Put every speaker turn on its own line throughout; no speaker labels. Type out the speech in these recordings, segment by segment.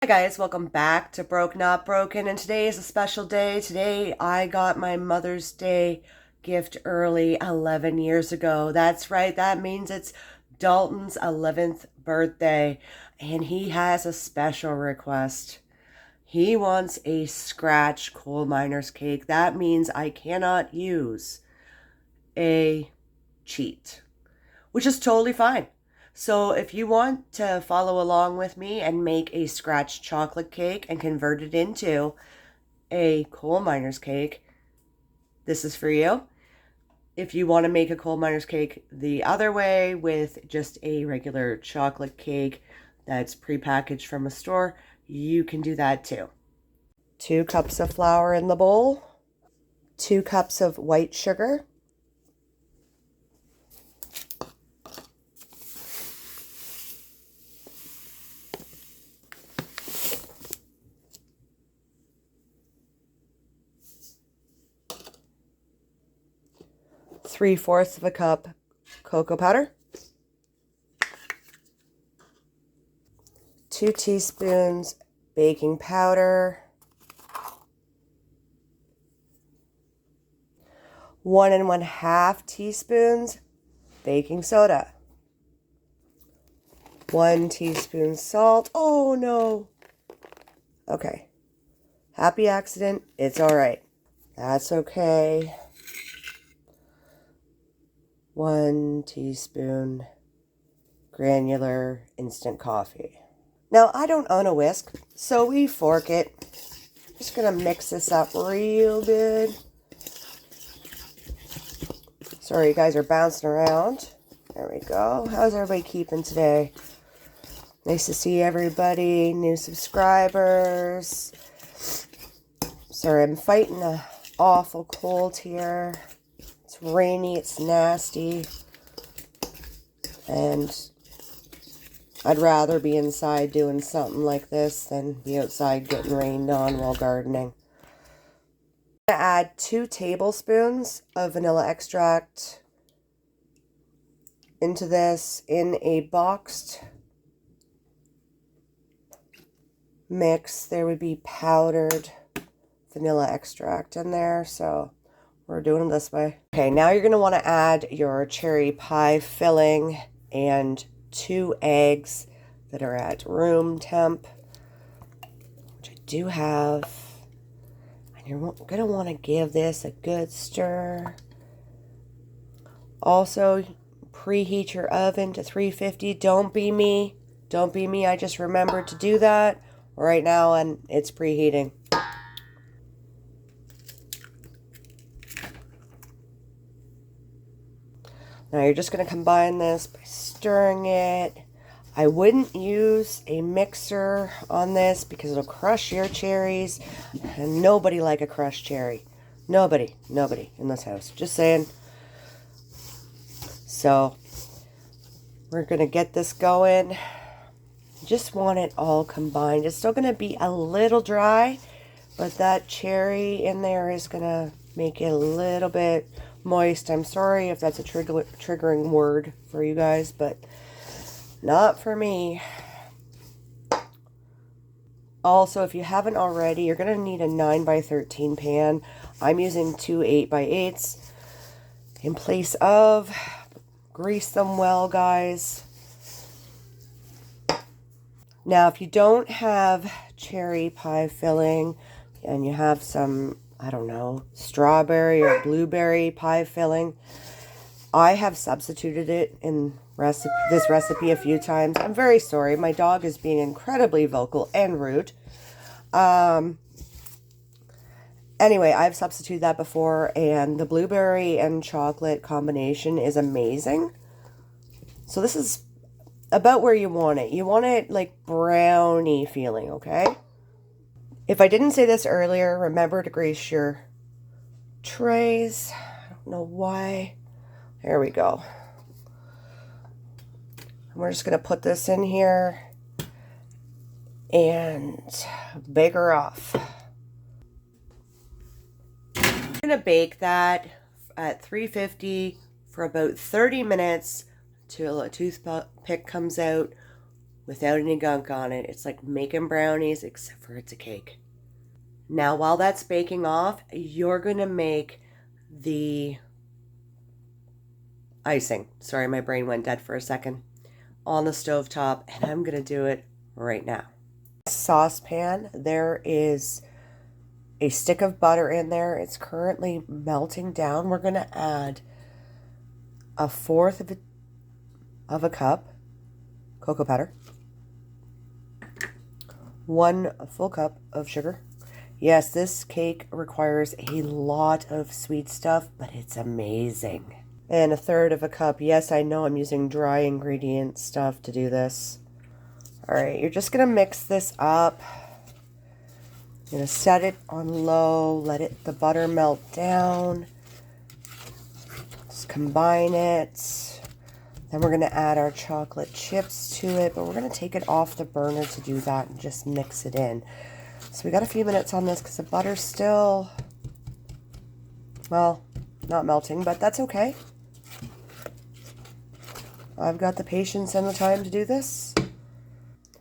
Hi guys, welcome back to Broke Not Broken, and today is a special day. Today I got my Mother's Day gift early 11 years ago. That's right, that means it's Dalton's 11th birthday, and he has a special request. He wants a scratch coal miner's cake. That means I cannot use a cheat, which is totally fine. So if you want to follow along with me and make a scratch chocolate cake and convert it into a coal miner's cake, this is for you. If you want to make a coal miner's cake the other way with just a regular chocolate cake that's prepackaged from a store, you can do that too. 2 cups of flour in the bowl, 2 cups of white sugar, 3/4 of a cup cocoa powder, 2 teaspoons baking powder, 1 1/2 teaspoons baking soda, 1 teaspoon salt. Oh no. Okay. Happy accident. It's all right. That's okay. 1 teaspoon granular instant coffee. Now, I don't own a whisk, so we fork it. Just gonna mix this up real good. Sorry, you guys are bouncing around. There we go. How's everybody keeping today? Nice to see everybody. New subscribers. Sorry, I'm fighting an awful cold here. It's rainy, it's nasty. And I'd rather be inside doing something like this than be outside getting rained on while gardening. I'm going to add 2 tablespoons of vanilla extract into this in a boxed mix. There would be powdered vanilla extract in there, so we're doing it this way. Okay, now you're going to want to add your cherry pie filling and 2 eggs that are at room temp, which I do have. And you're going to want to give this a good stir. Also, preheat your oven to 350. Don't be me. Don't be me. I just remembered to do that right now, and it's preheating. Now you're just going to combine this by stirring it. I wouldn't use a mixer on this because it'll crush your cherries, and nobody like a crushed cherry. Nobody in this house. Just saying. So we're going to get this going. Just want it all combined. It's still going to be a little dry, but that cherry in there is going to make it a little bit moist. I'm sorry if that's a triggering word for you guys, but not for me. Also, if you haven't already, you're going to need a 9x13 pan. I'm using 2 8x8s in place of. Grease them well, guys. Now, if you don't have cherry pie filling and you have some, I don't know, strawberry or blueberry pie filling, I have substituted it in this recipe a few times. I'm very sorry. My dog is being incredibly vocal and rude. Anyway, I've substituted that before, and the blueberry and chocolate combination is amazing. So this is about where you want it. You want it like brownie feeling, okay? If I didn't say this earlier, remember to grease your trays. I don't know why. There we go. And we're just going to put this in here and bake her off. I'm going to bake that at 350 for about 30 minutes till a toothpick comes out without any gunk on it. It's like making brownies, except for it's a cake. Now, while that's baking off, you're going to make the icing. Sorry, my brain went dead for a second. On the stovetop, and I'm going to do it right now. Saucepan, there is a stick of butter in there. It's currently melting down. We're going to add a fourth of a cup cocoa powder, 1 full cup of sugar. Yes, this cake requires a lot of sweet stuff, but it's amazing. And 1/3 of a cup. Yes, I know I'm using dry ingredient stuff to do this. All right, you're just going to mix this up. You're going to set it on low, let the butter melt down. Just combine it. Then we're going to add our chocolate chips to it, but we're going to take it off the burner to do that and just mix it in. So we got a few minutes on this because the butter's still, well, not melting, but that's okay. I've got the patience and the time to do this.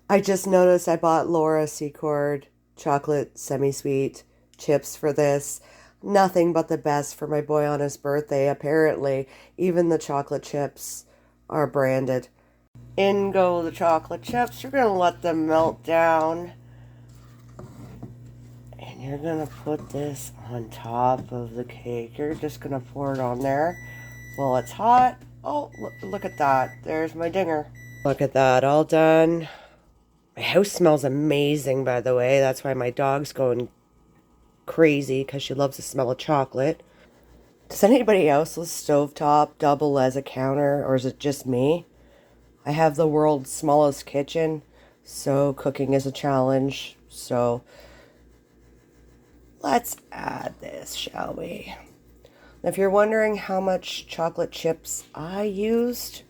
I just noticed I bought Laura Secord chocolate semi-sweet chips for this. Nothing but the best for my boy on his birthday, apparently. Even the chocolate chips are branded. In go the chocolate chips. You're going to let them melt down. And you're going to put this on top of the cake. You're just going to pour it on there while it's hot. Oh, look at that. There's my dinger. Look at that. All done. My house smells amazing, by the way. That's why my dog's going crazy, because she loves the smell of chocolate. Does anybody else's stovetop double as a counter, or is it just me? I have the world's smallest kitchen, so cooking is a challenge. So let's add this, shall we? Now, if you're wondering how much chocolate chips I used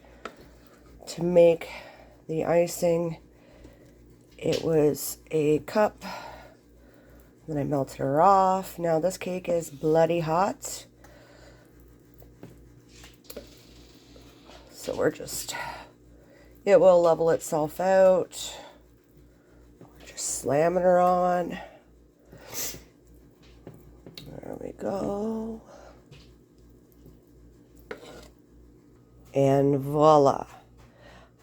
to make the icing, it was a cup. Then I melted her off. Now this cake is bloody hot. So it will level itself out. We're just slamming her on. There we go. And voila.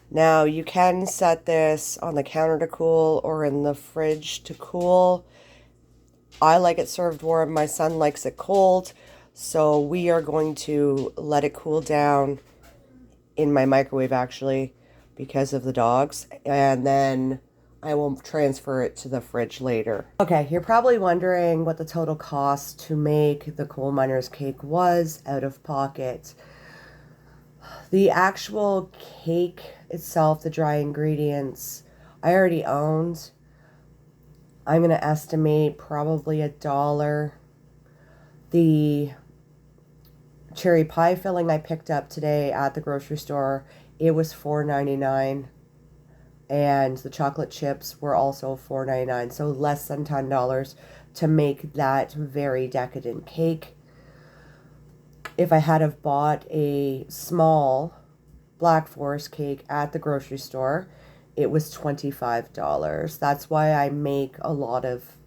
Now you can set this on the counter to cool or in the fridge to cool. I like it served warm. My son likes it cold. So we are going to let it cool down in my microwave, actually, because of the dogs. And then I will transfer it to the fridge later. Okay, you're probably wondering what the total cost to make the coal miner's cake was out of pocket. The actual cake itself, the dry ingredients, I already owned. I'm going to estimate probably $1. The cherry pie filling I picked up today at the grocery store, it was $4.99. And the chocolate chips were also $4.99. So less than $10 to make that very decadent cake. If I had have bought a small Black Forest cake at the grocery store, it was $25. That's why I make a lot of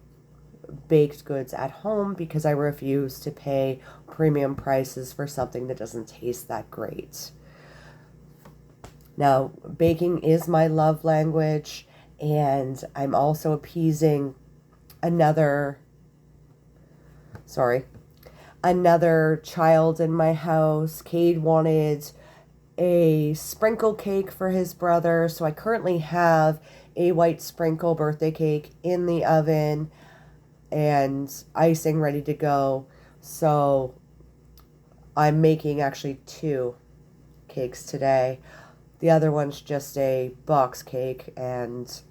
baked goods at home, because I refuse to pay premium prices for something that doesn't taste that great. Now, baking is my love language, and I'm also appeasing another child in my house. Cade wanted a sprinkle cake for his brother, so I currently have a white sprinkle birthday cake in the oven and icing ready to go. So I'm making actually 2 cakes today. The other one's just a box cake, and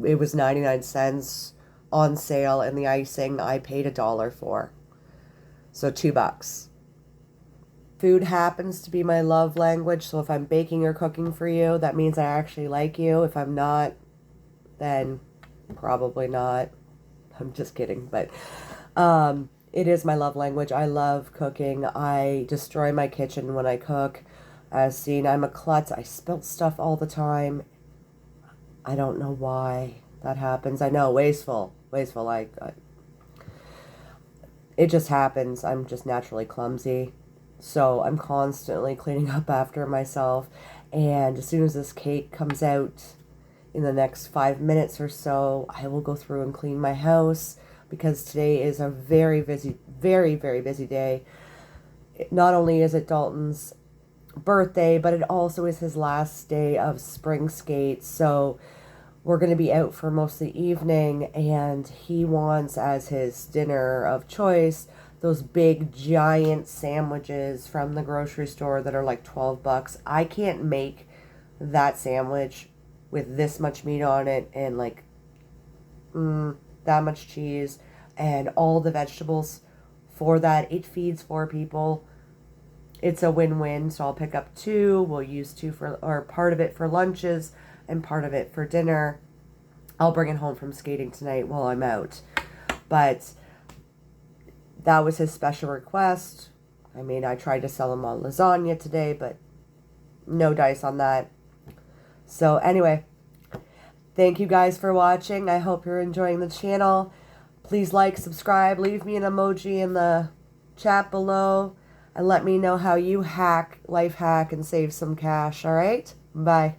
it was 99 cents on sale, and the icing I paid $1 for. So $2. Food happens to be my love language, so if I'm baking or cooking for you, that means I actually like you. If I'm not, then probably not. I'm just kidding, but it is my love language. I love cooking. I destroy my kitchen when I cook. As seen, I'm a klutz. I spill stuff all the time. I don't know why that happens. I know, wasteful. Like, it just happens. I'm just naturally clumsy. So I'm constantly cleaning up after myself. And as soon as this cake comes out in the next 5 minutes or so, I will go through and clean my house because today is a very busy, very, very busy day. Not only is it Dalton's birthday, but it also is his last day of spring skate. So we're going to be out for most of the evening, and he wants as his dinner of choice those big giant sandwiches from the grocery store that are like $12. I can't make that sandwich with this much meat on it and like that much cheese and all the vegetables for that. It feeds 4 people. It's a win-win. So I'll pick up 2. We'll use 2 for, or part of it for lunches and part of it for dinner. I'll bring it home from skating tonight while I'm out. But that was his special request. I mean, I tried to sell him on lasagna today, but no dice on that. So anyway, thank you guys for watching. I hope you're enjoying the channel. Please like, subscribe, leave me an emoji in the chat below, and let me know how you life hack, and save some cash, all right? Bye.